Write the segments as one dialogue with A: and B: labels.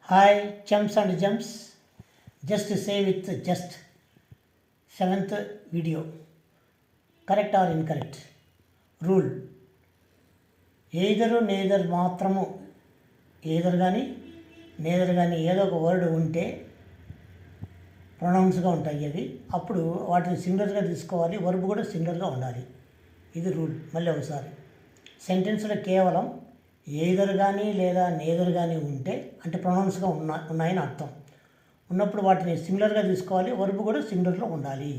A: Hi, chumps and jumps. Just to say with just seventh video. Correct or incorrect? Rule. Either neither మాత్రము either కానీ neither కానీ ఏదో ఒక word ఉంటే ప్రొనౌన్స్గా ఉంటాయి అవి. అప్పుడు వాటిని సింగులర్గా తీసుకోవాలి, వర్బ్ కూడా సింగులర్గా ఉండాలి. ఇది రూల్. మళ్ళీ ఒకసారి సెంటెన్స్లో కేవలం ఎయిదర్ కానీ లేదా నేదర్ కానీ ఉంటే అంటే ప్రొనౌన్స్గా ఉన్నాయని అర్థం. ఉన్నప్పుడు వాటిని సింగులర్గా తీసుకోవాలి, వర్బ్ కూడా సింగులర్లో ఉండాలి,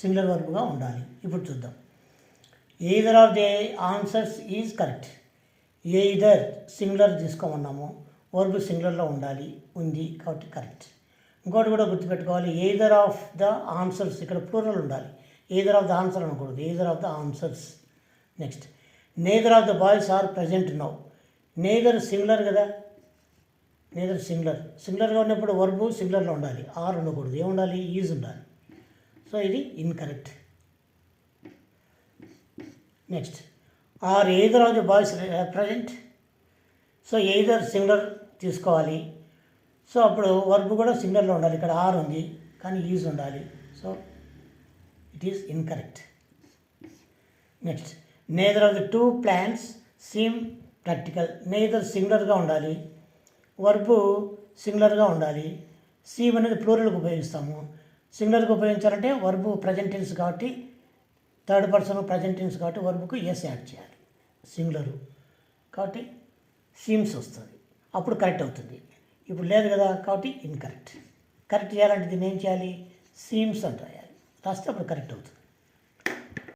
A: సింగులర్ వర్బ్గా ఉండాలి. ఇప్పుడు చూద్దాం. Either of the answers is correct. Either singular తీసుకోమన్నాము, వర్బ్ సింగులర్లో ఉండాలి, ఉంది కాబట్టి కరెక్ట్. ఇంకోటి కూడా గుర్తుపెట్టుకోవాలి, ఎయిదర్ ఆఫ్ ద ఆన్సర్స్ ఇక్కడ ప్లూరల్ ఉండాలి, ఎయిదర్ ఆఫ్ ద ఆన్సర్ అనకూడదు, either of the answers. Next, neither of the boys are present now. Neither singular కదా, నేదర్ సింగులర్గా ఉన్నప్పుడు వర్బ్ సింగులర్లో ఉండాలి, ఆర్ ఉండకూడదు. ఏముండాలి? ఈజ్ ఉండాలి. సో ఇది incorrect. Next, or either of the boys present. So either singular తీసుకోవాలి, సో అప్పుడు వర్బ్ కూడా సింగులర్లో ఉండాలి. ఇక్కడ ఆర్ ఉంది కానీ ఈజ్ ఉండాలి, so it is incorrect. Next, neither of the two plans seem practical. Neither సింగులర్గా ఉండాలి, వర్బ్ సింగులర్గా ఉండాలి. సీమ్ అనేది ప్లూరల్కి ఉపయోగిస్తాము. సింగులర్గా ఉపయోగించాలంటే వర్బ్ ప్రజెంట్ టెన్స్ కాబట్టి, థర్డ్ పర్సన్ ప్రజెంట్ టెన్స్ కాబట్టి వర్బ్కు ఎస్ యాడ్ చేయాలి, సింగులరు కాబట్టి సీమ్స్ వస్తుంది, అప్పుడు కరెక్ట్ అవుతుంది. ఇప్పుడు లేదు కదా కాబట్టి ఇన్కరెక్ట్. కరెక్ట్ చేయాలంటే దీన్ని ఏం చేయాలి? సీమ్స్ అని రాయాలి, రాస్తే అప్పుడు కరెక్ట్ అవుతుంది.